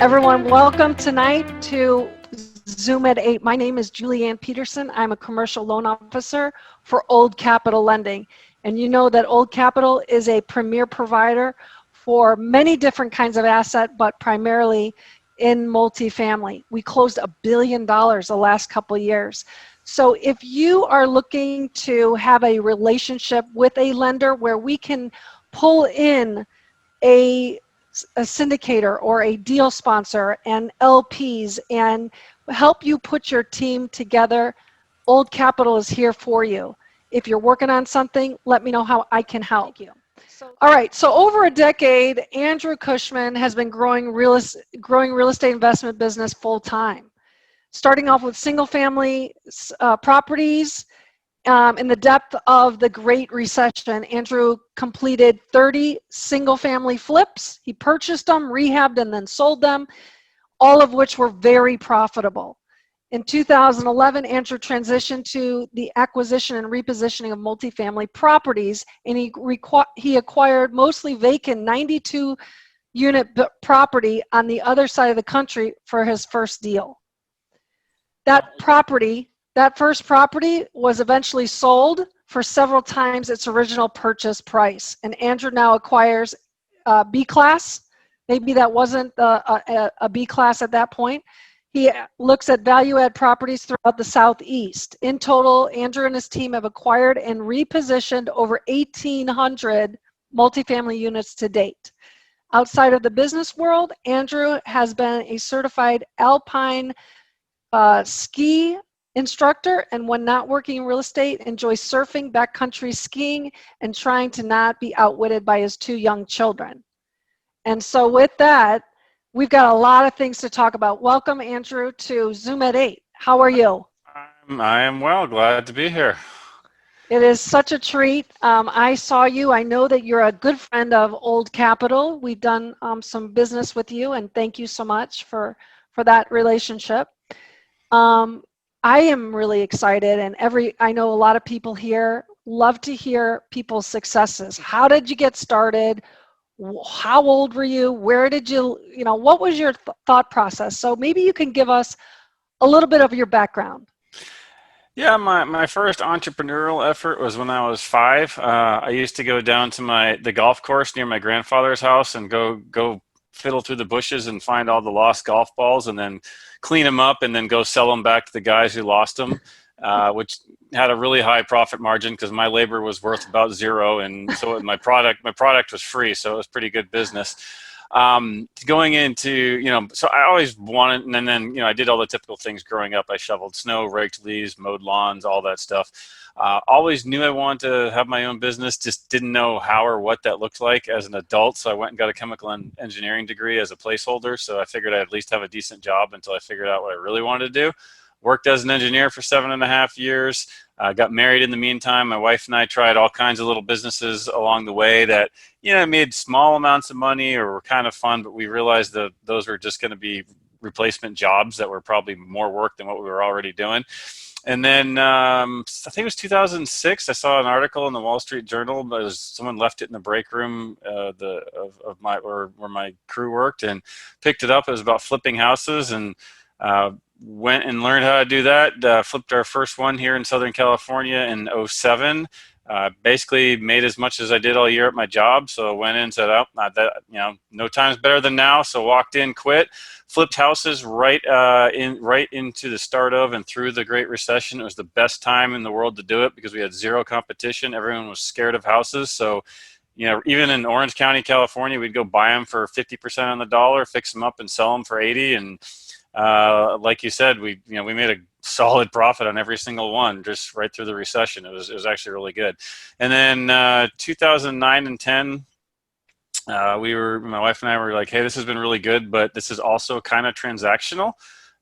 Everyone, welcome tonight to Zoom at 8. My name is Julianne Peterson. I'm a commercial loan officer for Old Capital Lending. And you know that Old Capital is a premier provider for many different kinds of asset, but primarily in multifamily. We closed $1 billion the last couple of years. So if you are looking to have a relationship with a lender where we can pull in a syndicator or a deal sponsor and LPs and help you put your team together, Old Capital is here for you. If you're working on something, let me know how I can help you. All right, so over a decade, Andrew Cushman has been growing real estate investment business full time, starting off with single family properties. In the depth of the Great Recession, Andrew completed 30 single-family flips. He purchased them, rehabbed, and then sold them, all of which were very profitable. In 2011, Andrew transitioned to the acquisition and repositioning of multifamily properties, and he acquired mostly vacant 92-unit property on the other side of the country for his first deal. That first property was eventually sold for several times its original purchase price. And Andrew now acquires B class. Maybe that wasn't a B class at that point. He looks at value add properties throughout the Southeast. In total, Andrew and his team have acquired and repositioned over 1,800 multifamily units to date. Outside of the business world, Andrew has been a certified alpine ski instructor, and when not working in real estate, enjoys surfing, backcountry skiing, and trying to not be outwitted by his 2 young children. And so with that, we've got a lot of things to talk about. Welcome, Andrew, to Zoom at 8. How are you? I am well, glad to be here. It is such a treat. I saw you. I know that you're a good friend of Old Capital. We've done some business with you, and thank you so much for that relationship. I am really excited, and I know a lot of people here love to hear people's successes. How did you get started? How old were you? Where did what was your thought process? So maybe you can give us a little bit of your background. Yeah, my first entrepreneurial effort was when I was 5. I used to go down to the golf course near my grandfather's house and go fiddle through the bushes and find all the lost golf balls and then clean them up and then go sell them back to the guys who lost them, which had a really high profit margin because my labor was worth about 0, and so my product was free, so it was pretty good business. Going into, so I always wanted, and then I did all the typical things growing up. I shoveled snow, raked leaves, mowed lawns, all that stuff. Always knew I wanted to have my own business, just didn't know how or what that looked like as an adult. So I went and got a chemical engineering degree as a placeholder. So I figured I'd at least have a decent job until I figured out what I really wanted to do. Worked as an engineer for 7.5 years. Got married in the meantime. My wife and I tried all kinds of little businesses along the way that, made small amounts of money or were kind of fun, but we realized that those were just going to be replacement jobs that were probably more work than what we were already doing. And then I think it was 2006. I saw an article in the Wall Street Journal, but someone left it in the break room where my crew worked, and picked it up. It was about flipping houses, and went and learned how to do that. Flipped our first one here in Southern California in 2007. Basically made as much as I did all year at my job. So I went in and said, no time's better than now. So walked in, quit, flipped houses right into the start of and through the Great Recession. It was the best time in the world to do it because we had 0 competition. Everyone was scared of houses. So, even in Orange County, California, we'd go buy them for 50% on the dollar, fix them up and sell them for 80. And like you said, we made a solid profit on every single one just right through the recession. It was actually really good. And then 2009 and 10, my wife and I were like, hey, this has been really good, but this is also kind of transactional.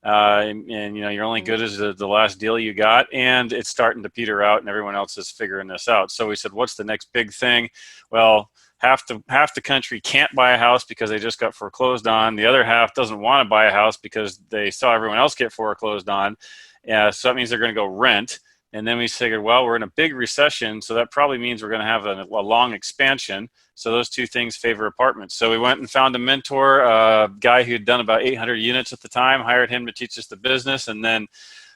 And you're only good as the last deal you got, and it's starting to peter out and everyone else is figuring this out. So we said, what's the next big thing? Well, half the country can't buy a house because they just got foreclosed on. The other half doesn't want to buy a house because they saw everyone else get foreclosed on. So that means they're going to go rent. And then we figured, well, we're in a big recession, so that probably means we're going to have a long expansion. So those two things favor apartments. So we went and found a mentor, a guy who had done about 800 units at the time, hired him to teach us the business. And then,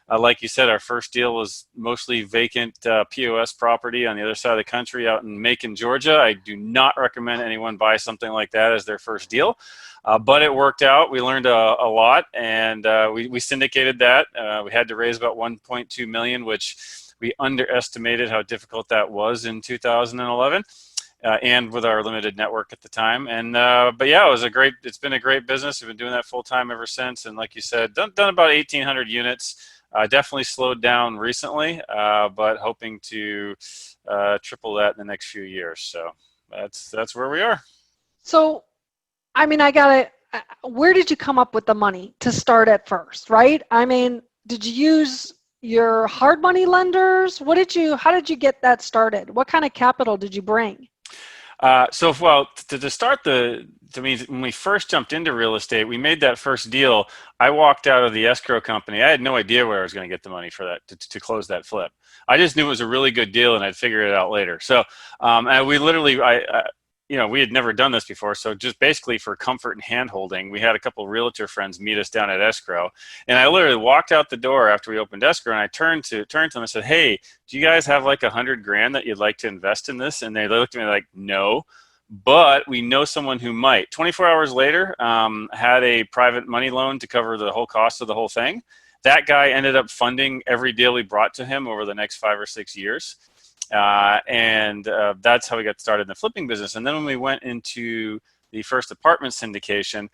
like you said, our first deal was mostly vacant POS property on the other side of the country out in Macon, Georgia. I do not recommend anyone buy something like that as their first deal. But it worked out. We learned a lot, and we syndicated that. We had to raise about 1.2 million, which we underestimated how difficult that was in 2011, and with our limited network at the time. And but yeah, it's been a great business. We've been doing that full time ever since. And like you said, done about 1,800 units. Definitely slowed down recently, but hoping to triple that in the next few years. So that's where we are. So, I mean, where did you come up with the money to start at first, right? I mean, did you use your hard money lenders? How did you get that started? What kind of capital did you bring? To start when we first jumped into real estate, we made that first deal. I walked out of the escrow company. I had no idea where I was going to get the money for that to close that flip. I just knew it was a really good deal, and I'd figure it out later. So, and we literally, we had never done this before. So just basically for comfort and hand holding, we had a couple of realtor friends meet us down at escrow. And I literally walked out the door after we opened escrow, and I turned to them and said, "Hey, do you guys have like $100,000 that you'd like to invest in this?" And they looked at me like, "No, but we know someone who might." 24 hours later, had a private money loan to cover the whole cost of the whole thing. That guy ended up funding every deal we brought to him over the next 5 or 6 years. That's how we got started in the flipping business. And then when we went into the first apartment syndication,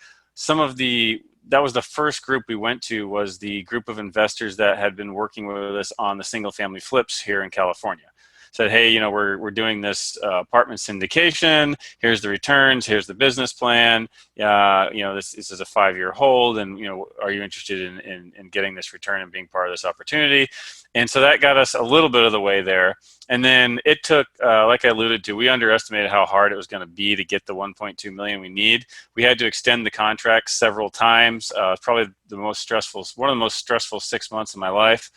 that was the first group we went to, was the group of investors that had been working with us on the single family flips here in California. Said, "Hey, we're doing this apartment syndication. Here's the returns. Here's the business plan. This is a 5-year hold, and are you interested in getting this return and being part of this opportunity?" And so that got us a little bit of the way there. And then it took, like I alluded to, we underestimated how hard it was going to be to get the 1.2 million we need. We had to extend the contract several times. Probably one of the most stressful 6 months of my life.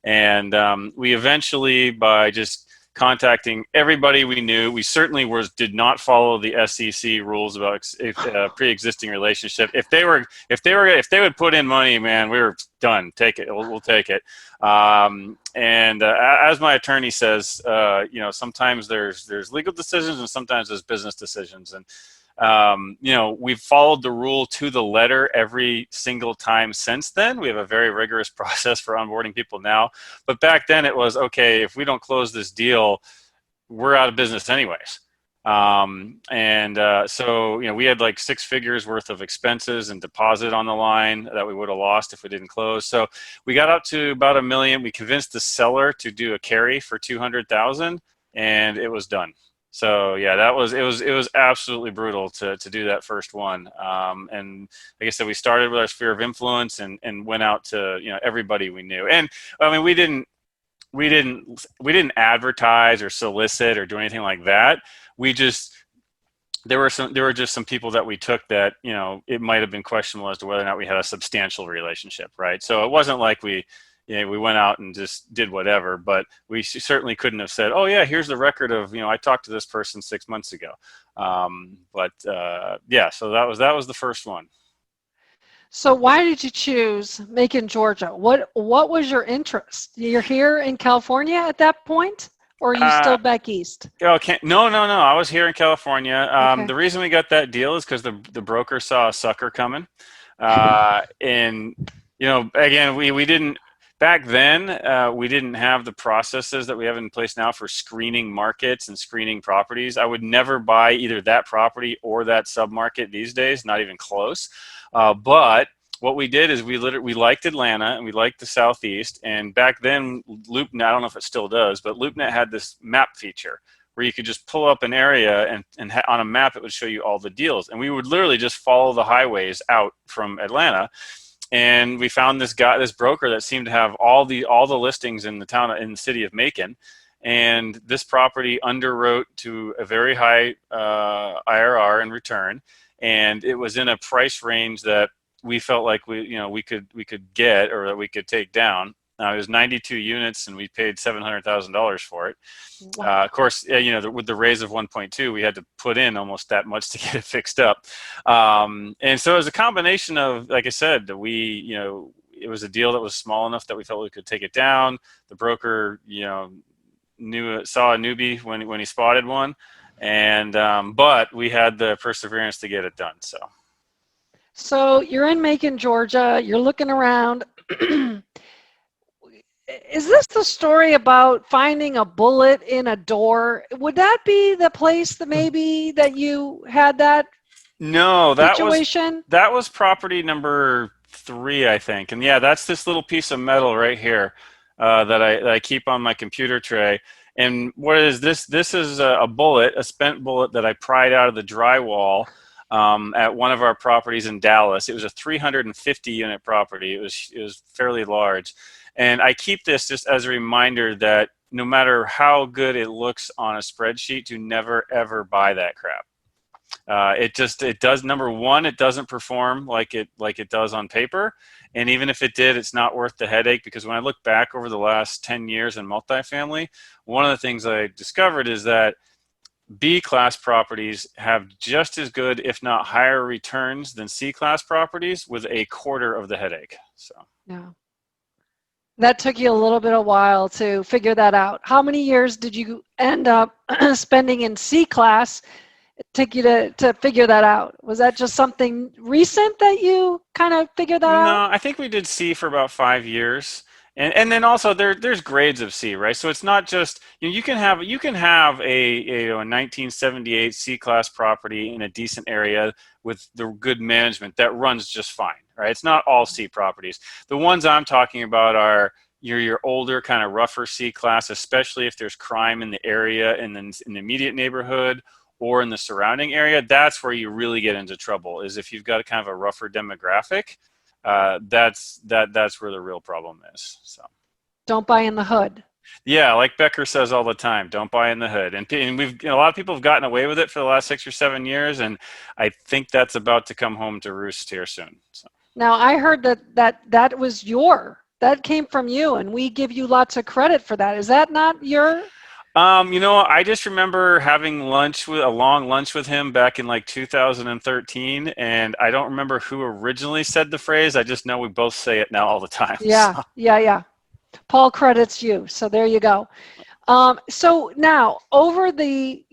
And we eventually, by just contacting everybody we knew, we certainly did not follow the SEC rules about pre-existing relationship. If they would put in money, man, we were done. Take it. We'll take it. As my attorney says, sometimes there's legal decisions and sometimes there's business decisions. And we've followed the rule to the letter every single time since then. We have a very rigorous process for onboarding people now. But back then it was, okay, if we don't close this deal, we're out of business anyways. So we had like 6 figures worth of expenses and deposit on the line that we would have lost if we didn't close. So we got up to about $1 million. We convinced the seller to do a carry for $200,000, and it was done. So yeah, it was absolutely brutal to do that first one. And like I said, we started with our sphere of influence and went out to everybody we knew. And I mean, we didn't advertise or solicit or do anything like that. There were just some people that we took that it might have been questionable as to whether or not we had a substantial relationship, right? So it wasn't like we went out and just did whatever, but we certainly couldn't have said, "Oh yeah, here's the record of I talked to this person 6 months ago." So that was the first one. So why did you choose Macon, Georgia? What was your interest? You're here in California at that point, or are you still back east? Okay, no. I was here in California. Okay. The reason we got that deal is because the broker saw a sucker coming, and again, we didn't. Back then, we didn't have the processes that we have in place now for screening markets and screening properties. I would never buy either that property or that submarket these days, not even close. But what we did is we liked Atlanta and we liked the Southeast. And back then, LoopNet, I don't know if it still does, but LoopNet had this map feature where you could just pull up an area and on a map, it would show you all the deals. And we would literally just follow the highways out from Atlanta. And we found this broker that seemed to have all the listings in the city of Macon, and this property underwrote to a very high IRR in return, and it was in a price range that we felt like we could get or that we could take down. It was 92 units, and we paid $700,000 for it. Wow. Of course, with the raise of 1.2, we had to put in almost that much to get it fixed up. And so it was a combination of, like I said, it was a deal that was small enough that we felt we could take it down. The broker, saw a newbie when he spotted one, and but we had the perseverance to get it done. So you're in Macon, Georgia. You're looking around. Is this the story about finding a bullet in a door? Would that be the place that maybe that you had that No, situation? that was property number 3, I think. And yeah, that's this little piece of metal right here that I keep on my computer tray. And what is this? This is a bullet, a spent bullet that I pried out of the drywall at one of our properties in Dallas. It was a 350 unit property. It was fairly large. And I keep this just as a reminder that no matter how good it looks on a spreadsheet, to never ever buy that crap. It does, number one, it doesn't perform like it does on paper. And even if it did, it's not worth the headache, because when I look back over the last 10 years in multifamily, one of the things I discovered is that B-class properties have just as good, if not higher, returns than C-class properties with a quarter of the headache. So Yeah. That took you a little bit of while to figure that out. How many years did you end up spending in C class? It took you to figure that out. Was that just something recent that you kind of figured that no, out? I think we did C for about 5 years. And then also there's grades of C, right? So it's not just, you can have a 1978 C-class property in a decent area with the good management that runs just fine, right? It's not all C properties. The ones I'm talking about are your older, kind of rougher C-class, especially if there's crime in the area and then in the immediate neighborhood or in the surrounding area. That's where you really get into trouble, is if you've got a kind of a rougher demographic. That's where the real problem is. So Don't buy in the hood. yeah, like Becker says all the time, don't buy in the hood. And we've, a lot of people have gotten away with it for the last 6 or 7 years, and I think that's about to come home to roost here soon. So. Now I heard that came from you, and we give you lots of credit for that. Is that not your? I just remember having a long lunch with him back in like 2013, and I don't remember who originally said the phrase. I just know we both say it now all the time. Yeah, so. yeah. Paul credits you, so there you go. So now, over the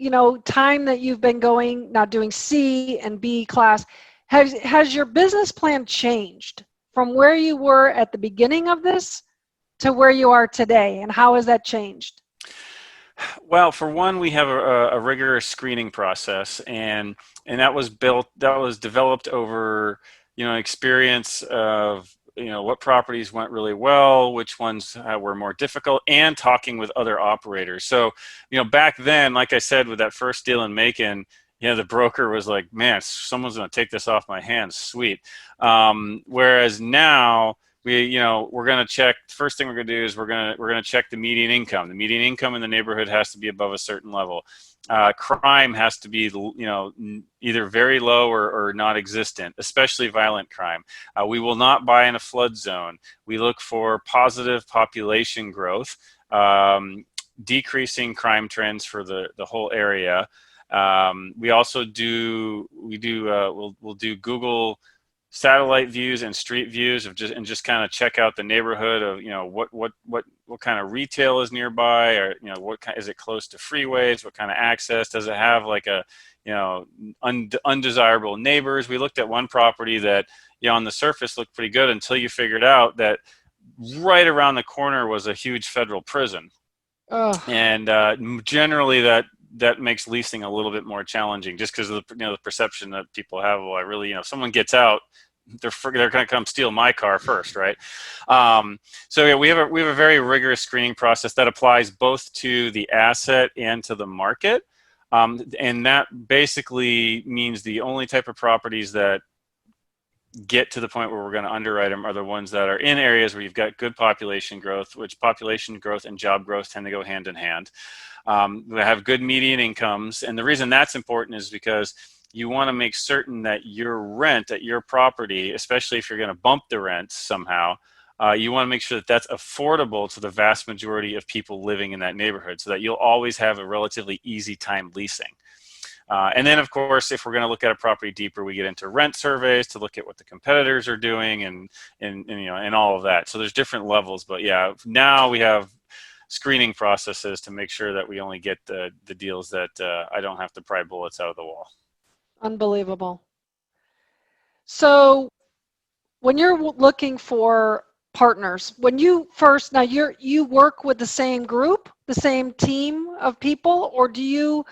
time that you've been doing C and B class, has your business plan changed from where you were at the beginning of this to where you are today, and how has that changed? Well, for one, we have a rigorous screening process, and that was developed over experience of what properties went really well, which ones were more difficult, and talking with other operators. So back then, like I said, with that first deal in Macon, the broker was like, man, someone's going to take this off my hands, sweet. Whereas now, we're going to check. First thing we're going to do is we're going to check the median income. The median income in the neighborhood has to be above a certain level. Crime has to be, either very low or non-existent, especially violent crime. We will not buy in a flood zone. We look for positive population growth, decreasing crime trends for the whole area. We also we'll do Google satellite views and street views of just kind of check out the neighborhood of what kind of retail is nearby, or is it close to freeways, what kind of access does it have, like a undesirable neighbors. We looked at one property that on the surface looked pretty good until you figured out that right around the corner was a huge federal prison. And generally that makes leasing a little bit more challenging, just because of the perception that people have. Well, I really, if someone gets out, they're going to come steal my car first, right? So yeah, we have a very rigorous screening process that applies both to the asset and to the market, and that basically means the only type of properties that get to the point where we're going to underwrite them are the ones that are in areas where you've got good population growth, which population growth and job growth tend to go hand in hand. We have good median incomes, and the reason that's important is because you want to make certain that your rent at your property, especially if you're going to bump the rent somehow, you want to make sure that that's affordable to the vast majority of people living in that neighborhood, so that you'll always have a relatively easy time leasing. And then, of course, if we're going to look at a property deeper, we get into rent surveys to look at what the competitors are doing, and you know, and all of that. So there's different levels, but yeah, now we have screening processes to make sure that we only get the deals that I don't have to pry bullets out of the wall. Unbelievable. So when you're looking for partners, when you first, now you work with the same group, the same team of people, or do you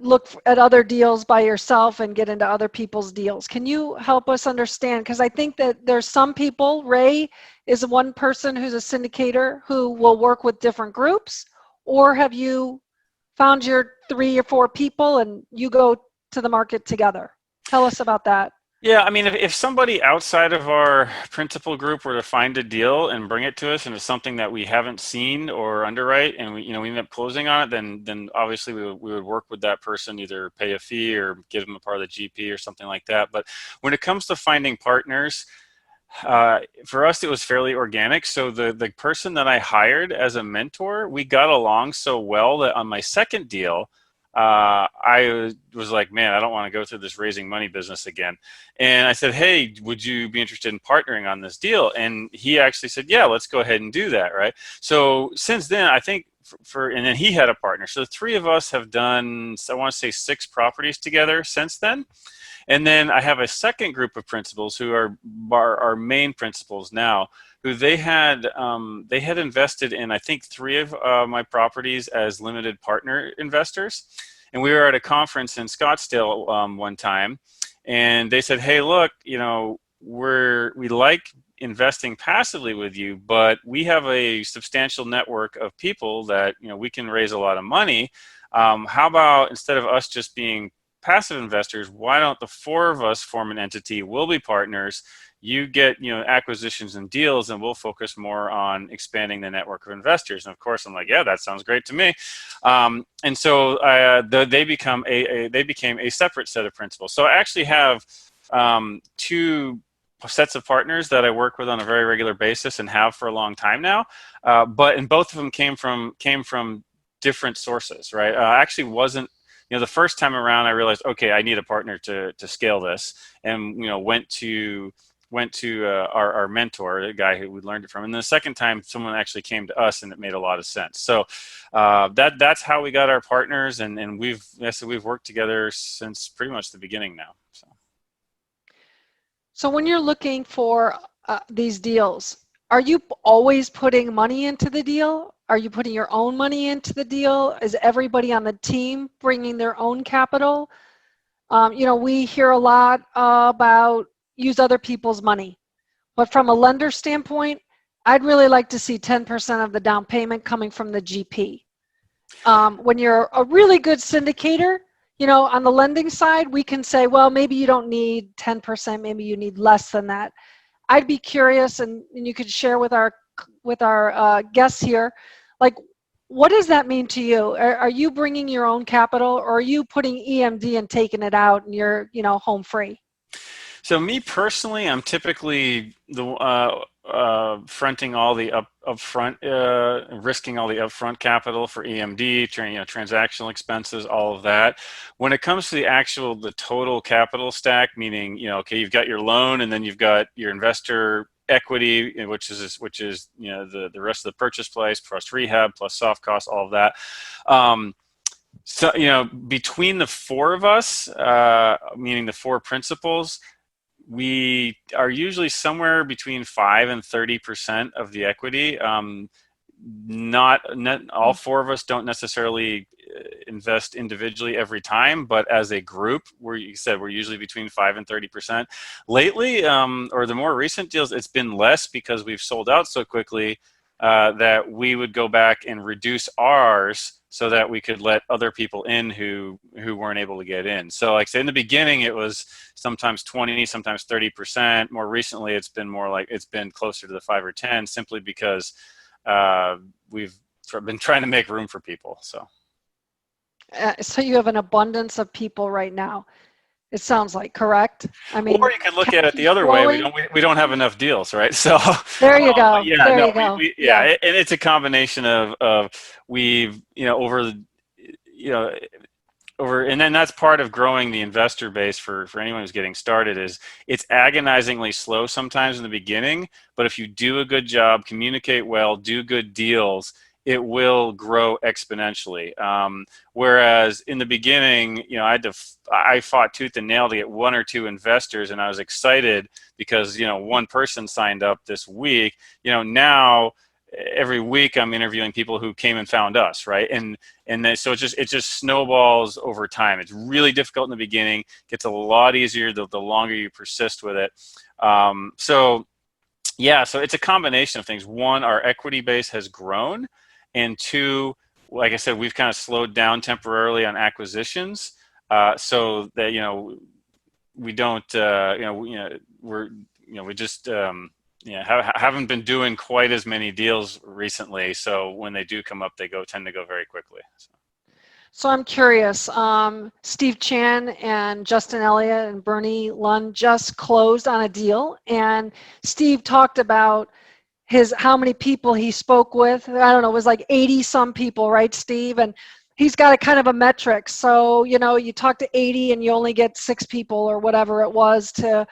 look at other deals by yourself and get into other people's deals? Can you help us understand? Because I think that there's some people, Ray is one person who's a syndicator who will work with different groups, or have you found your 3 or 4 people and you go to the market together? Tell us about that. Yeah, I mean, if somebody outside of our principal group were to find a deal and bring it to us, and it's something that we haven't seen or underwrite, and we end up closing on it, then obviously we would work with that person, either pay a fee or give them a part of the GP or something like that. But when it comes to finding partners, for us, it was fairly organic. So the person that I hired as a mentor, we got along so well that on my second deal, I was like, man, I don't want to go through this raising money business again. And I said, hey, would you be interested in partnering on this deal? And he actually said, yeah, let's go ahead and do that, right? So since then, I think and then he had a partner. So the 3 of us have done, I want to say 6 properties together since then. And then I have a second group of principals who are our main principals now, who they had invested in, I think, 3 of my properties as limited partner investors. And we were at a conference in Scottsdale one time, and they said, hey, look, you know, we like investing passively with you, but we have a substantial network of people that, you know, we can raise a lot of money. How about, instead of us just being passive investors, why don't the 4 of us form an entity? We'll be partners. You get, you know, acquisitions and deals, and we'll focus more on expanding the network of investors. And of course, I'm like, yeah, that sounds great to me. And so they became a separate set of principals. So I actually have 2 sets of partners that I work with on a very regular basis and have for a long time now. And both of them came from different sources, right? Actually wasn't. You know, the first time around, I realized, okay, I need a partner to scale this, and you know, went to our mentor, the guy who we learned it from, and then the second time, someone actually came to us, and it made a lot of sense. So that's how we got our partners, and we've worked together since pretty much the beginning now. So when you're looking for these deals, are you always putting money into the deal? Are you putting your own money into the deal? Is everybody on the team bringing their own capital? You know, we hear a lot about use other people's money. But from a lender standpoint, I'd really like to see 10% of the down payment coming from the GP. When you're a really good syndicator, you know, on the lending side, we can say, well, maybe you don't need 10%, maybe you need less than that. I'd be curious, and you could share with our guests here, like, what does that mean to you? Are you bringing your own capital, or are you putting EMD and taking it out and you're, you know, home free? So me personally, I'm typically the fronting all the upfront, risking all the upfront capital for EMD, transactional expenses, all of that. When it comes to the total capital stack, meaning, you know, okay, you've got your loan, and then you've got your investor equity, which is you know, the rest of the purchase price plus rehab plus soft costs, all of that. So, you know, between the 4 of us, meaning the 4 principals, we are usually somewhere between 5 and 30% of the equity. Not all 4 of us don't necessarily invest individually every time, but as a group, we're usually between 5 and 30%. Lately, or the more recent deals, it's been less because we've sold out so quickly that we would go back and reduce ours so that we could let other people in who weren't able to get in. So like I said, in the beginning, it was sometimes 20, sometimes 30%. More recently, it's been closer to the 5 or 10, simply because we've been trying to make room for people. So you have an abundance of people right now. It sounds like, correct? I Or mean, you could look at it cash the is other way. We flowing. don't have enough deals, right? So There you go. yeah, There no, you go. yeah, Yeah. and it's a combination of we've over the you know and then that's part of growing the investor base for anyone who's getting started. Is it's agonizingly slow sometimes in the beginning, but if you do a good job, communicate well, do good deals, it will grow exponentially. Whereas in the beginning, I fought tooth and nail to get one or two investors, and I was excited because one person signed up this week. Now every week I'm interviewing people who came and found us, right? And then, so it just snowballs over time. It's really difficult in the beginning, gets a lot easier the longer you persist with it. So it's a combination of things. One, our equity base has grown, and two, like I said, we've kind of slowed down temporarily on acquisitions, so that we don't we just haven't been doing quite as many deals recently. So when they do come up, they tend to go very quickly. So I'm curious, Steve Chan and Justin Elliott and Bernie Lund just closed on a deal, and Steve talked about how many people he spoke with. I don't know, it was like 80 some people, right, Steve? And he's got a kind of a metric. So, you talk to 80 and you only get 6 people or whatever it was to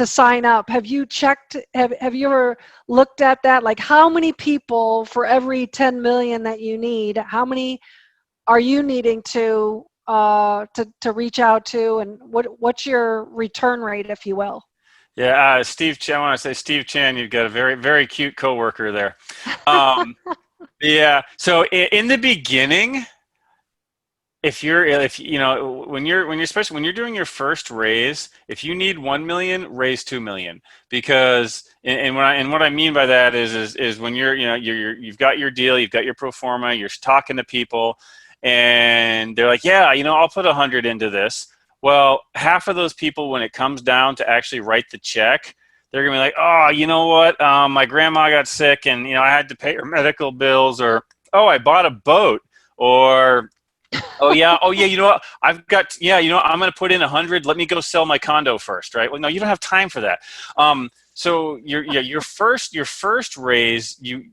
sign up. Have you checked, have you ever looked at that? Like, how many people for every 10 million that you need, how many are you needing to reach out to, and what's your return rate, if you will? Yeah, Steve Chan. When I say Steve Chan, you've got a very, very cute coworker there. Yeah. So in the beginning, when you're especially when you're doing your first raise, if you need 1 million, raise 2 million, because what I mean by that is when you've got your deal, you've got your pro forma, you're talking to people, and they're like, yeah, I'll put 100 into this. Well, half of those people, when it comes down to actually write the check, they're gonna be like, oh, you know what? My grandma got sick, and I had to pay her medical bills, or oh, I bought a boat, or oh yeah, you know what? I'm going to put in 100. Let me go sell my condo first, right? Well, no, you don't have time for that. So your first raise, you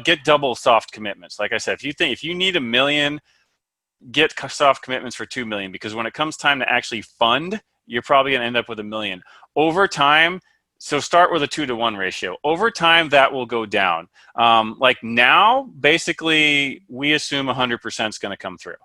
get double soft commitments. Like I said, if you need 1 million, get soft commitments for 2 million, because when it comes time to actually fund, you're probably going to end up with 1 million over time. So start with a 2-to-1 ratio. Over time, that will go down. Like now, basically, we assume 100% is going to come through.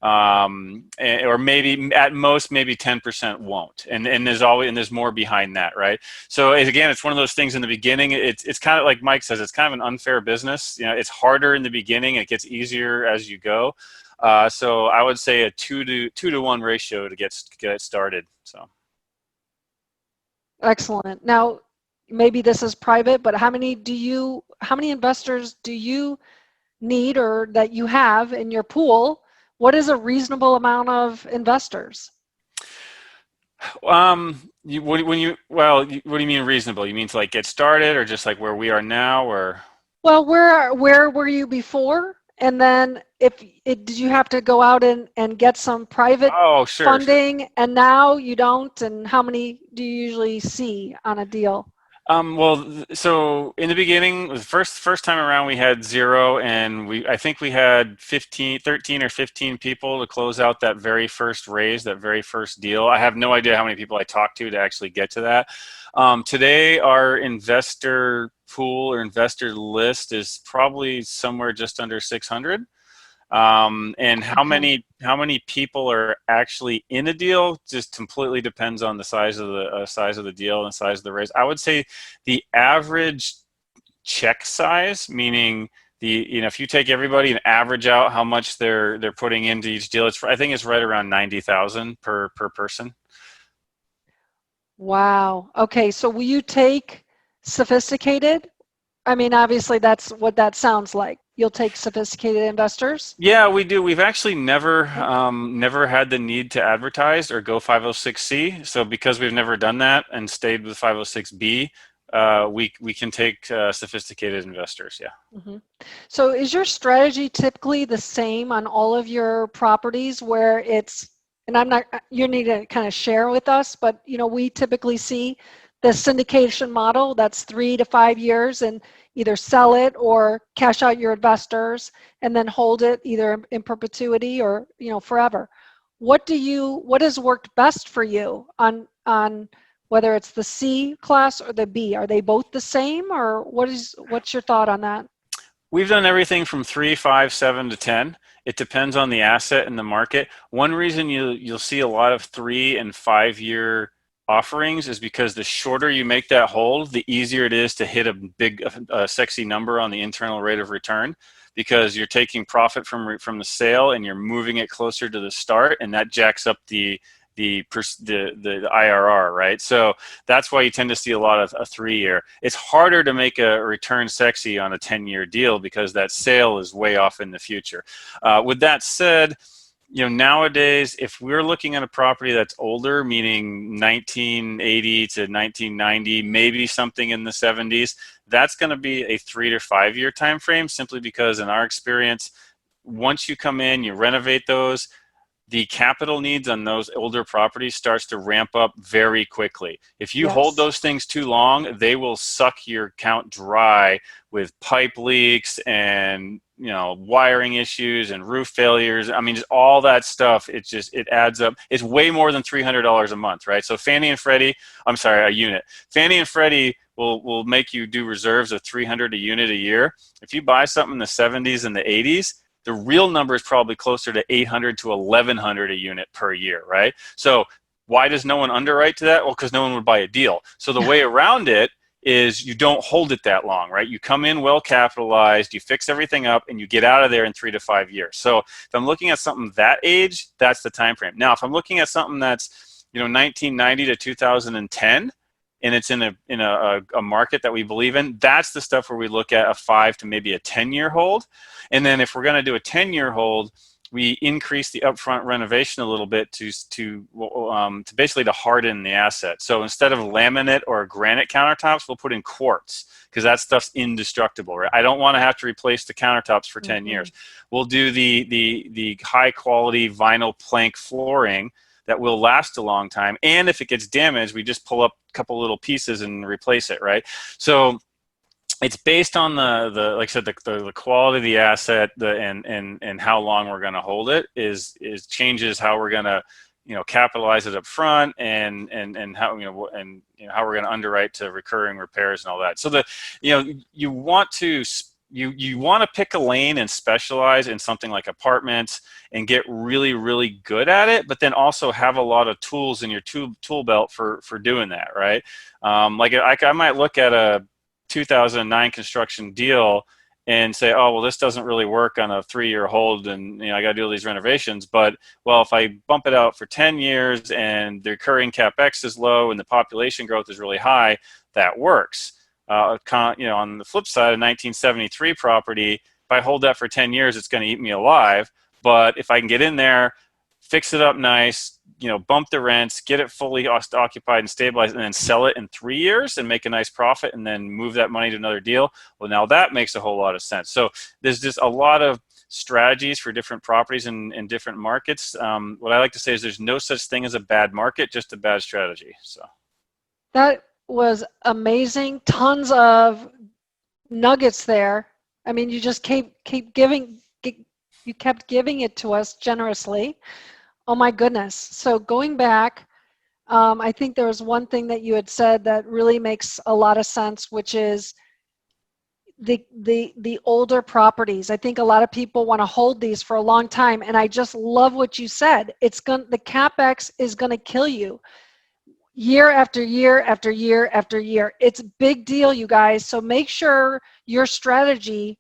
Or maybe at most maybe 10% won't, and there's more behind that, right? So again, it's one of those things in the beginning. It's kind of like Mike says, it's kind of an unfair business. It's harder in the beginning, it gets easier as you go. So I would say a 2-to-1 ratio to get it started. So Excellent. Now, maybe this is private, but how many investors do you need, or that you have in your pool? What is a reasonable amount of investors? what do you mean reasonable? You mean to like get started, or just like where we are now, or? Well, where were you before? And then did you have to go out and get some private Sure. funding, and now you don't? And how many do you usually see on a deal? So in the beginning, the first time around, we had 0, and I think we had 13 or 15 people to close out that very first raise, that very first deal. I have no idea how many people I talked to actually get to that. Today, our investor pool or investor list is probably somewhere just under 600. And how many people are actually in a deal just completely depends on the size of the deal and the size of the raise. I would say the average check size, meaning if you take everybody and average out how much they're putting into each deal, I think it's right around 90,000 per person. Wow. Okay, so will you take sophisticated? I mean, obviously that's what that sounds like. You'll take sophisticated investors? Yeah, we do. We've actually never had the need to advertise or go 506c. So because we've never done that and stayed with 506b, we can take sophisticated investors. Yeah. Mm-hmm. So is your strategy typically the same on all of your properties, where it's and I'm not, you need to kind of share with us, but we typically see the syndication model that's 3 to 5 years, and either sell it or cash out your investors and then hold it either in perpetuity or forever. What has worked best for you on whether it's the C class or the B? Are they both the same, or what's your thought on that? We've done everything from 3, 5, 7 to 10. It depends on the asset and the market. One reason you'll see a lot of 3 and 5 year offerings is because the shorter you make that hold, the easier it is to hit a big, sexy number on the internal rate of return, because you're taking profit from the sale and you're moving it closer to the start, and that jacks up the IRR, right? So that's why you tend to see a lot of a 3-year. It's harder to make a return sexy on a 10-year deal because that sale is way off in the future. With that said, nowadays, if we're looking at a property that's older, meaning 1980 to 1990, maybe something in the 70s, that's going to be a 3 to 5 year time frame, simply because in our experience, once you come in, you renovate those, the capital needs on those older properties starts to ramp up very quickly. If you hold those things too long, they will suck your account dry with pipe leaks and wiring issues and roof failures. I mean, just all that stuff. It adds up. It's way more than $300 a month, right? So Fannie and Freddie, a unit. Fannie and Freddie will make you do reserves of $300 a unit a year. If you buy something in the 70s and the 80s, the real number is probably closer to $800 to $1,100 a unit per year, right? So why does no one underwrite to that? Well, because no one would buy a deal. So the way around it is you don't hold it that long, right? You come in well capitalized, you fix everything up, and you get out of there in 3 to 5 years. So if I'm looking at something that age, that's the time frame. Now, if I'm looking at something that's 1990 to 2010, and it's in a market that we believe in, that's the stuff where we look at a 5 to maybe a 10-year hold. And then if we're going to do a 10-year hold, we increase the upfront renovation a little bit to basically to harden the asset. So instead of laminate or granite countertops, we'll put in quartz, because that stuff's indestructible, right? I don't want to have to replace the countertops for 10 years. We'll do the high quality vinyl plank flooring that will last a long time. And if it gets damaged, we just pull up a couple little pieces and replace it, right? So it's based on the like I said, the quality of the asset, and how long we're going to hold it is changes how we're going to capitalize it up front, and how how we're going to underwrite to recurring repairs and all that. So you want to pick a lane and specialize in something like apartments and get really, really good at it, but then also have a lot of tools in your tool belt for doing that, right? Like I might look at a 2009 construction deal and say, oh, well, this doesn't really work on a 3-year hold, and I got to do all these renovations. But well, if I bump it out for 10 years and the recurring capex is low and the population growth is really high, that works. On the flip side, a 1973 property, if I hold that for 10 years, it's going to eat me alive. But if I can get in there, fix it up nice, bump the rents, get it fully occupied and stabilized, and then sell it in 3 years and make a nice profit, and then move that money to another deal, well, now that makes a whole lot of sense. So there's just a lot of strategies for different properties in different markets. What I like to say is there's no such thing as a bad market, just a bad strategy. So that was amazing. Tons of nuggets there. I mean, you just kept giving it to us generously. Oh my goodness. So going back, I think there was one thing that you had said that really makes a lot of sense, which is the older properties. I think a lot of people want to hold these for a long time, and I just love what you said. The capex is going to kill you year after year after year after year. It's a big deal, you guys. So make sure your strategy,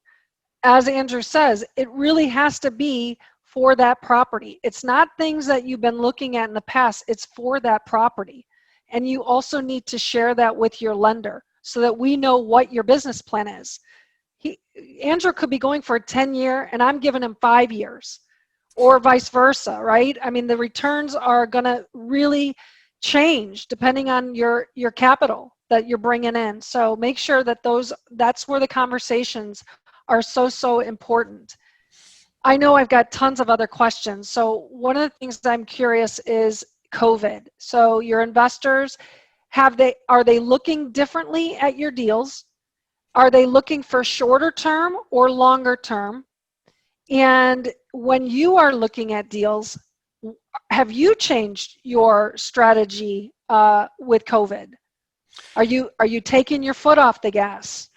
as Andrew says, it really has to be for that property. It's not things that you've been looking at in the past. It's for that property. And you also need to share that with your lender so that we know what your business plan is. Andrew could be going for a 10-year and I'm giving him 5 years, or vice versa, right? I mean, the returns are going to really change depending on your capital that you're bringing in. So make sure that that's where the conversations are so important. I know I've got tons of other questions. So one of the things I'm curious is COVID. So your investors, are they looking differently at your deals? Are they looking for shorter term or longer term? And when you are looking at deals, have you changed your strategy with COVID? Are you taking your foot off the gas?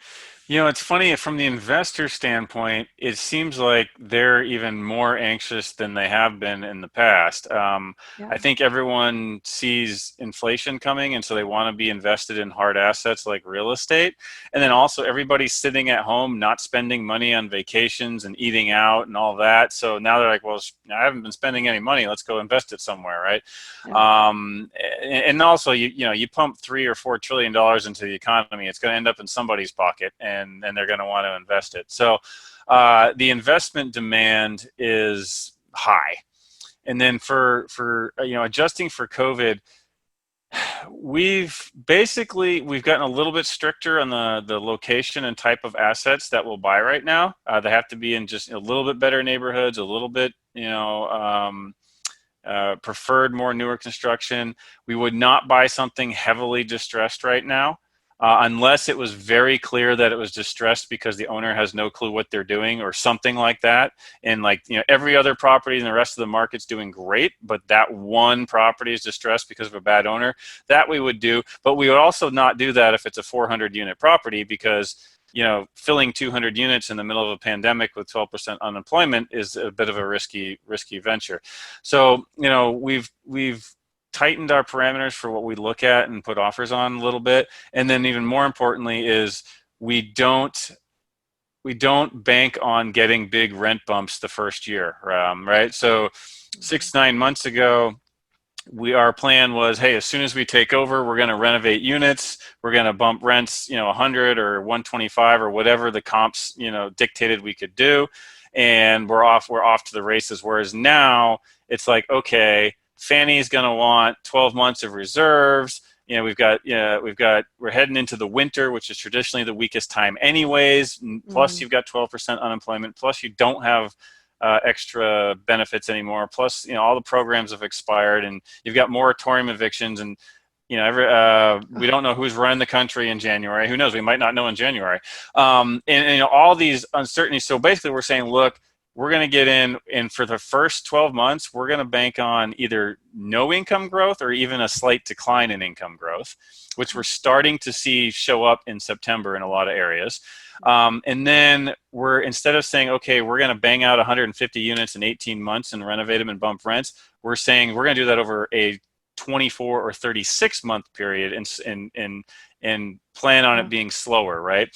You know, it's funny from the investor standpoint, it seems like they're even more anxious than they have been in the past. I Yeah. think everyone sees inflation coming, and so they want to be invested in hard assets like real estate. And then also, everybody's sitting at home, not spending money on vacations and eating out and all that. So now they're like, well, I haven't been spending any money. Let's go invest it somewhere, right? Yeah. And also, you pump $3 or $4 trillion into the economy, it's going to end up in somebody's pocket, and they're going to want to invest it. So the investment demand is high. And then for adjusting for COVID, we've gotten a little bit stricter on the location and type of assets that we'll buy right now. They have to be in just a little bit better neighborhoods, a little bit preferred more newer construction. We would not buy something heavily distressed right now unless it was very clear that it was distressed because the owner has no clue what they're doing or something like that. And every other property in the rest of the market's doing great, but that one property is distressed because of a bad owner. That we would do, but we would also not do that if it's a 400 unit property, because filling 200 units in the middle of a pandemic with 12% unemployment is a bit of a risky venture. So, we've tightened our parameters for what we look at and put offers on a little bit. And then even more importantly is we don't bank on getting big rent bumps the first year, right? So 6-9 months ago, our plan was, hey, as soon as we take over, we're going to renovate units. We're going to bump rents, 100 or 125 or whatever the comps, dictated we could do, and we're off to the races. Whereas now it's like, okay, Fannie's going to want 12 months of reserves. We're heading into the winter, which is traditionally the weakest time anyways. Plus you've got 12% unemployment. Plus you don't have extra benefits anymore. Plus, all the programs have expired, and you've got moratorium evictions, and we don't know who's running the country in January. Who knows? We might not know in January. And all these uncertainties. So basically, we're saying, look, we're going to get in, and for the first 12 months, we're going to bank on either no income growth or even a slight decline in income growth, which we're starting to see show up in September in a lot of areas. And then instead of saying, okay, we're going to bang out 150 units in 18 months and renovate them and bump rents, we're saying we're going to do that over a 24 or 36 month period and plan on it being slower, right?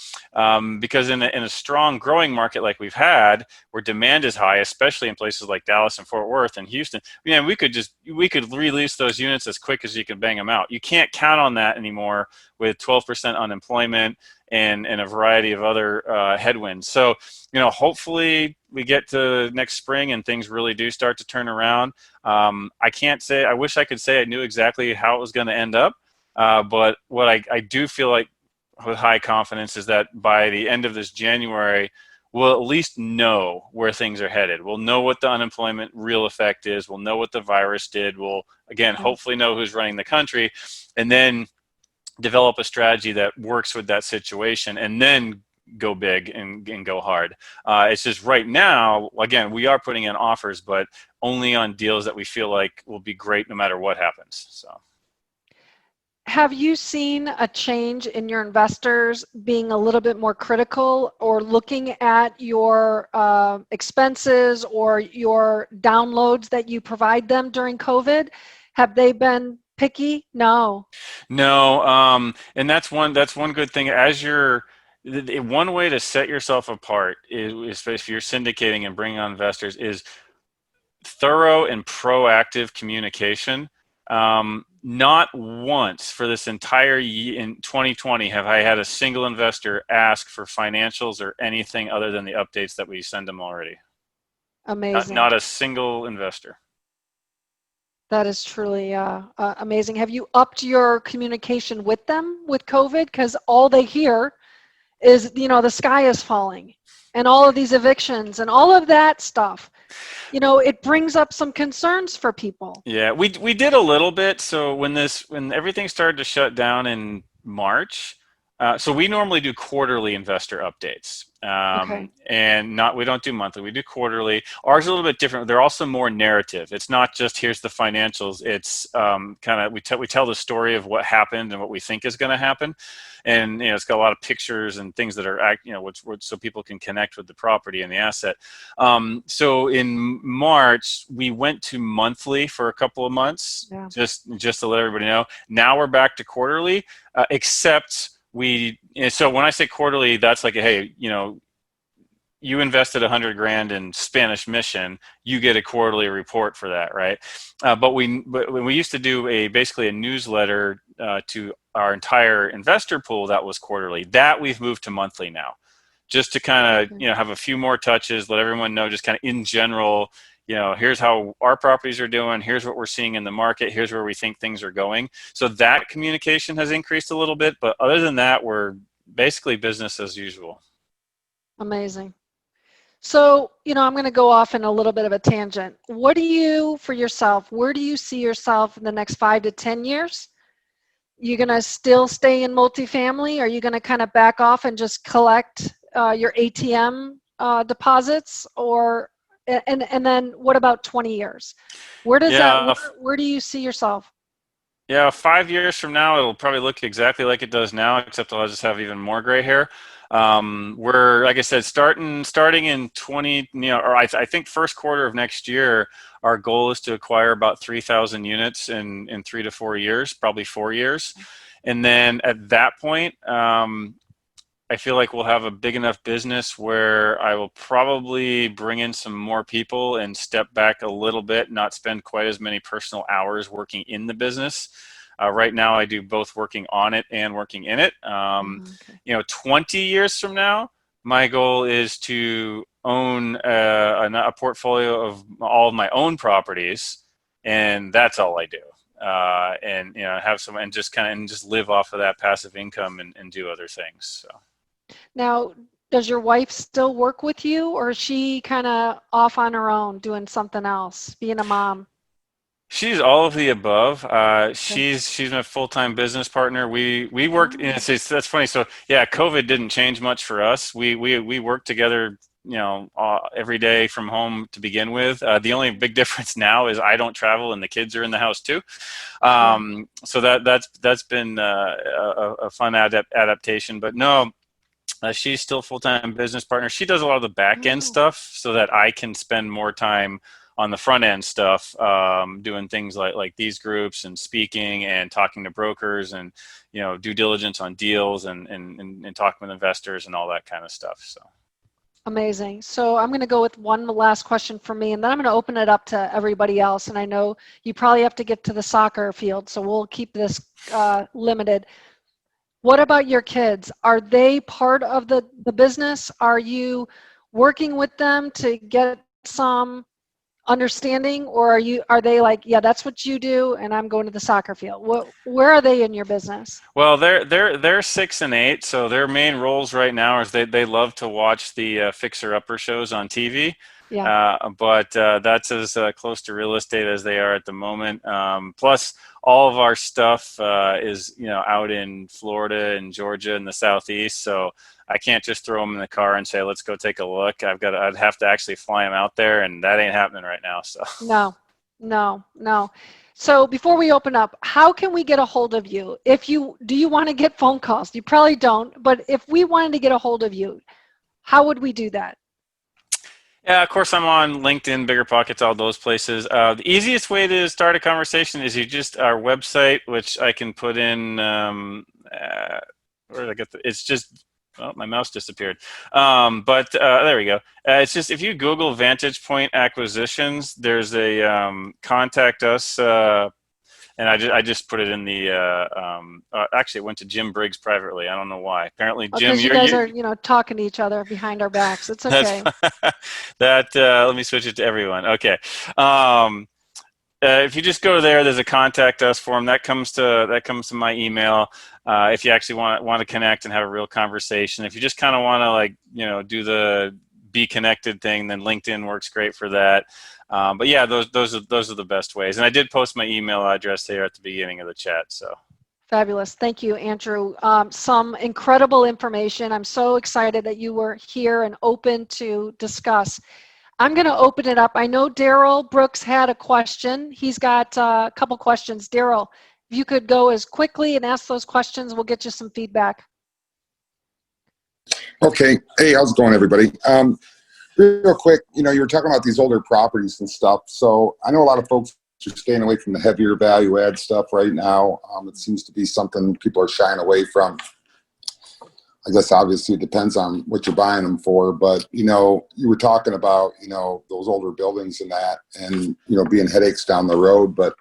Because in a strong growing market like we've had, where demand is high, especially in places like Dallas and Fort Worth and Houston, we could release those units as quick as you can bang them out. You can't count on that anymore with 12% unemployment and a variety of other headwinds. So, hopefully we get to next spring and things really do start to turn around. I can't say, I wish I could say I knew exactly how it was going to end up. But what I do feel like with high confidence is that by the end of this January, we'll at least know where things are headed. We'll know what the unemployment real effect is. We'll know what the virus did. We'll, again, hopefully know who's running the country, and then develop a strategy that works with that situation, and then go big and go hard. It's just right now, again, we are putting in offers, but only on deals that we feel like will be great no matter what happens. So. Have you seen a change in your investors being a little bit more critical or looking at your expenses or your downloads that you provide them during COVID? Have they been picky? No. No, and that's one good thing. One way to set yourself apart is if you're syndicating and bringing on investors is thorough and proactive communication. Not once for this entire year in 2020 have I had a single investor ask for financials or anything other than the updates that we send them already. Amazing. Not a single investor. That is truly amazing. Have you upped your communication with them with COVID? Because all they hear is, the sky is falling and all of these evictions and all of that stuff. It brings up some concerns for people. Yeah, we did a little bit. So when everything started to shut down in March, so we normally do quarterly investor updates, Okay. and not we don't do monthly. We do quarterly. Ours is a little bit different. They're also more narrative. It's not just here's the financials. It's kind of we tell the story of what happened and what we think is going to happen, and it's got a lot of pictures and things that are so people can connect with the property and the asset. So in March we went to monthly for a couple of months, Yeah. just to let everybody know. Now we're back to quarterly, except so when I say quarterly, that's like, hey, you invested 100 grand in Spanish Mission, you get a quarterly report for that, right? But when we used to do basically a newsletter to our entire investor pool that was quarterly. That we've moved to monthly now, just to kind of have a few more touches, let everyone know just kind of in general. Here's how our properties are doing. Here's what we're seeing in the market. Here's where we think things are going. So that communication has increased a little bit, but other than that, we're basically business as usual. Amazing. So, I'm going to go off in a little bit of a tangent. What do you, for yourself, where do you see yourself in the next 5 to 10 years? You going to still stay in multifamily? Are you going to kind of back off and just collect your ATM deposits, or and then what about 20 years? Where does where do you see yourself? Yeah, 5 years from now, it'll probably look exactly like it does now, except I'll just have even more gray hair. We're, like I said, starting in 20, I think first quarter of next year, our goal is to acquire about 3,000 units in 3 to 4 years, probably 4 years. And then at that point, I feel like we'll have a big enough business where I will probably bring in some more people and step back a little bit, not spend quite as many personal hours working in the business. Right now, I do both working on it and working in it. 20 years from now, my goal is to own a portfolio of all of my own properties, and that's all I do. And have some and just live off of that passive income and do other things. So. Now, does your wife still work with you, or is she kind of off on her own doing something else, being a mom? She's all of the above. She's my full-time business partner. We worked. That's funny. So yeah, COVID didn't change much for us. We worked together, every day from home to begin with. The only big difference now is I don't travel and the kids are in the house too. So that's been a fun adaptation. But no. She's still full-time business partner. She does a lot of the back end stuff so that I can spend more time on the front end stuff, doing things like these groups and speaking and talking to brokers and due diligence on deals and talking with investors and all that kind of stuff. So amazing. So I'm going to go with one last question for me, and then I'm going to open it up to everybody else. And I know you probably have to get to the soccer field, so we'll keep this limited. What about your kids? Are they part of the business? Are you working with them to get some understanding, or are they like, yeah, that's what you do, and I'm going to the soccer field? Where are they in your business? Well, they're 6 and 8, so their main roles right now is they love to watch the Fixer Upper shows on TV. Yeah. But that's as close to real estate as they are at the moment. Plus, all of our stuff is out in Florida and Georgia and the Southeast. So I can't just throw them in the car and say, let's go take a look. I'd have to actually fly them out there, and that ain't happening right now. So no. So before we open up, how can we get a hold of you? Do you want to get phone calls? You probably don't, but if we wanted to get a hold of you, how would we do that? Yeah, of course, I'm on LinkedIn, BiggerPockets, all those places. The easiest way to start a conversation is our website, which I can put in. Where did I get it's just. Oh, my mouse disappeared. But there we go. It's just if you Google Vantage Point Acquisitions, there's a contact us. And I just put it in the, actually it went to Jim Briggs privately. I don't know why. Apparently, Jim, because you guys are, talking to each other behind our backs. It's okay. Let me switch it to everyone. Okay. If you just go there, there's a contact us form that comes to my email. If you actually want to connect and have a real conversation. If you just kind of want to do the be connected thing, then LinkedIn works great for that. But yeah, those are the best ways. And I did post my email address there at the beginning of the chat. So. Fabulous. Thank you, Andrew. Some incredible information. I'm so excited that you were here and open to discuss. I'm going to open it up. I know Daryl Brooks had a question. He's got a couple questions. Daryl, if you could go as quickly and ask those questions, we'll get you some feedback. Okay. Hey, how's it going, everybody? Real quick, you were talking about these older properties and stuff. So I know a lot of folks are staying away from the heavier value add stuff right now. It seems to be something people are shying away from. I guess obviously it depends on what you're buying them for, but you were talking about those older buildings and that, and being headaches down the road. But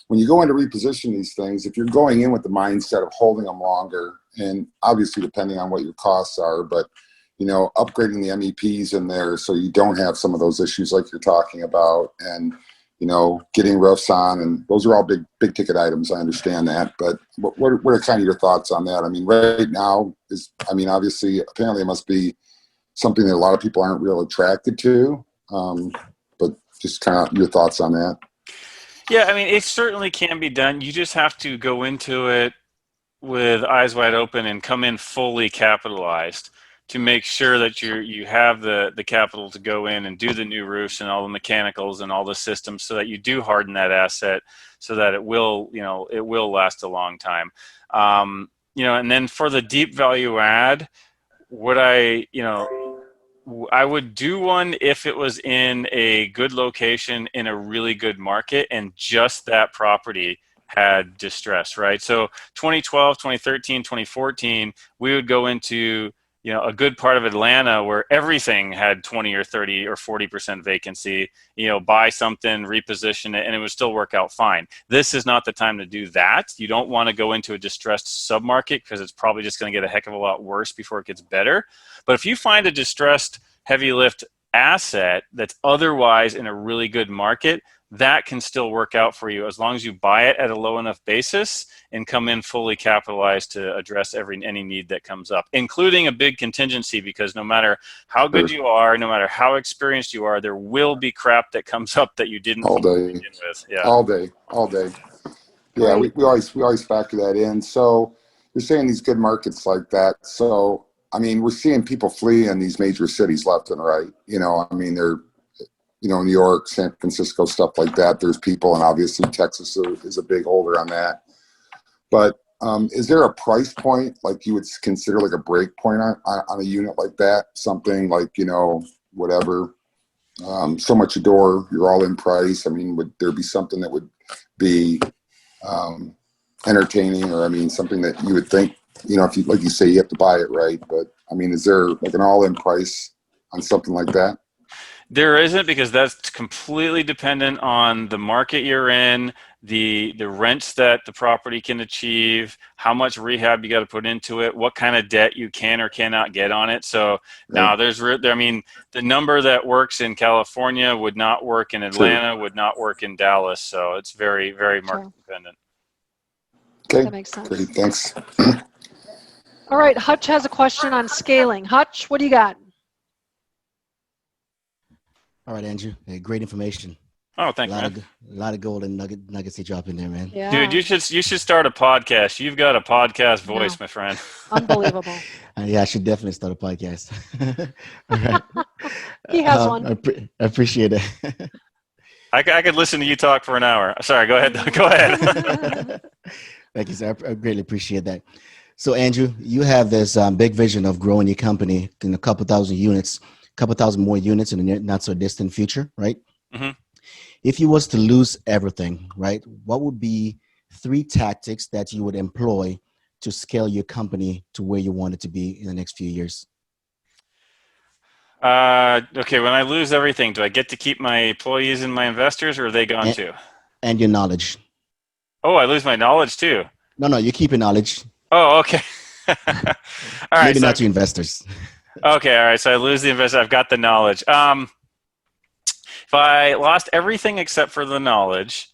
when you go in to reposition these things, if you're going in with the mindset of holding them longer, and obviously depending on what your costs are, but upgrading the MEPs in there so you don't have some of those issues like you're talking about, and getting roofs on, and those are all big ticket items. I understand that, but what are kind of your thoughts on that? I mean, right now obviously, apparently it must be something that a lot of people aren't real attracted to, but just kind of your thoughts on that. Yeah, I mean, it certainly can be done. You just have to go into it with eyes wide open and come in fully capitalized to make sure that you have the capital to go in and do the new roofs and all the mechanicals and all the systems, so that you do harden that asset, so that it will last a long time. And then for the deep value add, I would do one if it was in a good location in a really good market and just that property had distress, right? So 2012, 2013, 2014, we would go into a good part of Atlanta where everything had 20 or 30 or 40% vacancy, buy something, reposition it, and it would still work out fine. This is not the time to do that. You don't want to go into a distressed submarket because it's probably just going to get a heck of a lot worse before it gets better. But if you find a distressed heavy lift asset that's otherwise in a really good market, that can still work out for you as long as you buy it at a low enough basis and come in fully capitalized to address any need that comes up, including a big contingency, because no matter how good you are, no matter how experienced you are, there will be crap that comes up that you didn't begin with. Yeah. All day. Yeah, we always factor that in. So you're saying these good markets like that. So, I mean, we're seeing people flee in these major cities left and right. They're New York, San Francisco, stuff like that. There's people, and obviously Texas is a big holder on that. But is there a price point like you would consider like a break point on a unit like that? Something like, whatever, so much a door, you're all in price. I mean, would there be something that would be entertaining, or something that you would think, if you, like you say, you have to buy it, right? But is there like an all-in price on something like that? There isn't, because that's completely dependent on the market you're in, the rents that the property can achieve, how much rehab you got to put into it, what kind of debt you can or cannot get on it. So now the number that works in California would not work in Atlanta, would not work in Dallas. So it's very, very market dependent. Okay. That makes sense. Great. Thanks. All right. Hutch has a question on scaling. Hutch, what do you got? All right, Andrew. Hey, great information. Oh, thank you, man. A lot of golden nuggets you drop in there, man. Yeah. Dude, you should start a podcast. You've got a podcast voice, my friend. Unbelievable. Yeah, I should definitely start a podcast. All right. He has one. I appreciate it. I could listen to you talk for an hour. Sorry, go ahead. Go ahead. Thank you, sir. I greatly appreciate that. So, Andrew, you have this big vision of growing your company in a couple thousand more units in the not so distant future, right? Mm-hmm. If you was to lose everything, right, what would be 3 tactics that you would employ to scale your company to where you want it to be in the next few years? Okay, when I lose everything, do I get to keep my employees and my investors, or are they gone too? And your knowledge. Oh, I lose my knowledge too? No, you keep your knowledge. Oh, okay. All right. Maybe not your investors. Okay, all right. So I lose the investor. I've got the knowledge. If I lost everything except for the knowledge,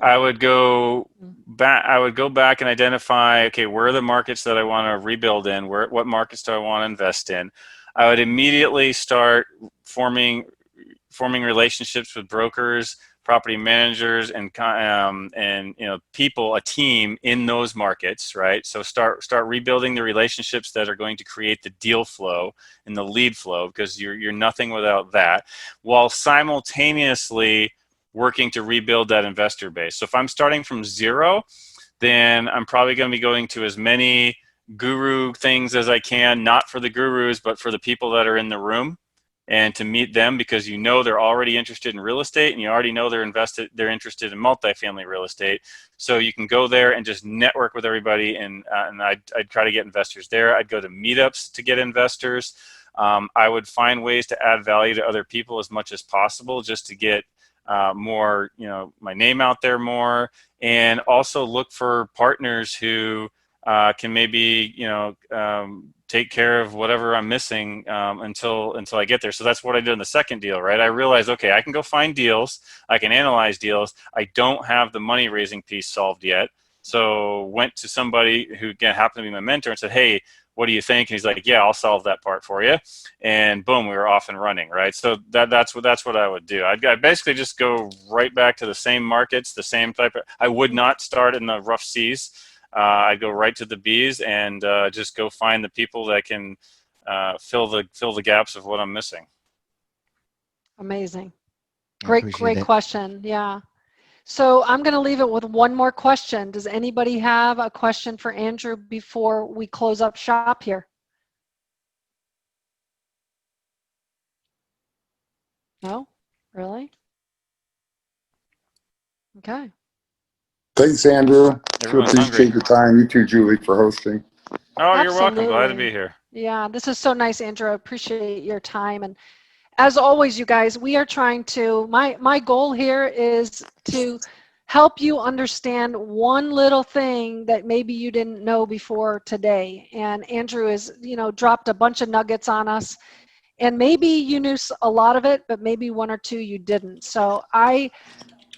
I would go back and identify, okay, where are the markets that I want to rebuild in? What markets do I want to invest in? I would immediately start forming relationships with brokers, property managers, and people, a team in those markets, right? So start rebuilding the relationships that are going to create the deal flow and the lead flow, because you're nothing without that, while simultaneously working to rebuild that investor base. So if I'm starting from zero, then I'm probably going to be going to as many guru things as I can, not for the gurus, but for the people that are in the room, and to meet them, because they're already interested in real estate, and you already know they're interested in multifamily real estate. So you can go there and just network with everybody, and I'd try to get investors there. I'd go to meetups to get investors. I would find ways to add value to other people as much as possible, just to get more, my name out there more, and also look for partners who can maybe, take care of whatever I'm missing until I get there. So that's what I did in the second deal, right? I realized, okay, I can go find deals, I can analyze deals. I don't have the money raising piece solved yet. So went to somebody who happened to be my mentor and said, hey, what do you think? And he's like, yeah, I'll solve that part for you. And boom, we were off and running, right? So that's what I would do. I'd basically just go right back to the same markets, the same type of, I would not start in the rough seas. I'd go right to the B's and just go find the people that can fill the gaps of what I'm missing. Amazing. Great question. Yeah. So I'm going to leave it with one more question. Does anybody have a question for Andrew before we close up shop here? No? Really? Okay. Thanks, Andrew. Everyone's Appreciate hungry. your time. You too, Julie, for hosting. Oh, you're welcome. Glad to be here. Yeah, this is so nice, Andrew. I appreciate your time. And as always, you guys, we are trying to, my goal here is to help you understand one little thing that maybe you didn't know before today. And Andrew has, dropped a bunch of nuggets on us. And maybe you knew a lot of it, but maybe one or two you didn't. So I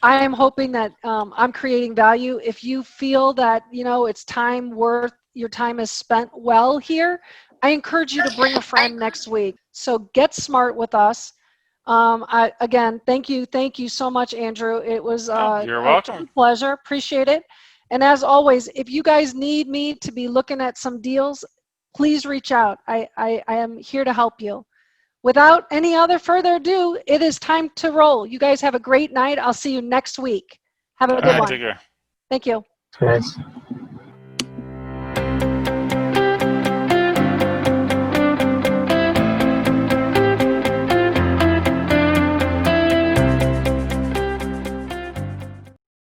am hoping that I'm creating value. If you feel that, it's time worth, your time is spent well here, I encourage you to bring a friend next week. So get smart with us. Again, thank you so much, Andrew. It was You're welcome. a pleasure. Appreciate it. And as always, if you guys need me to be looking at some deals, please reach out. I am here to help you. Without any other further ado, it is time to roll. You guys have a great night. I'll see you next week. Have a good one. Take care. Thank you. Thanks.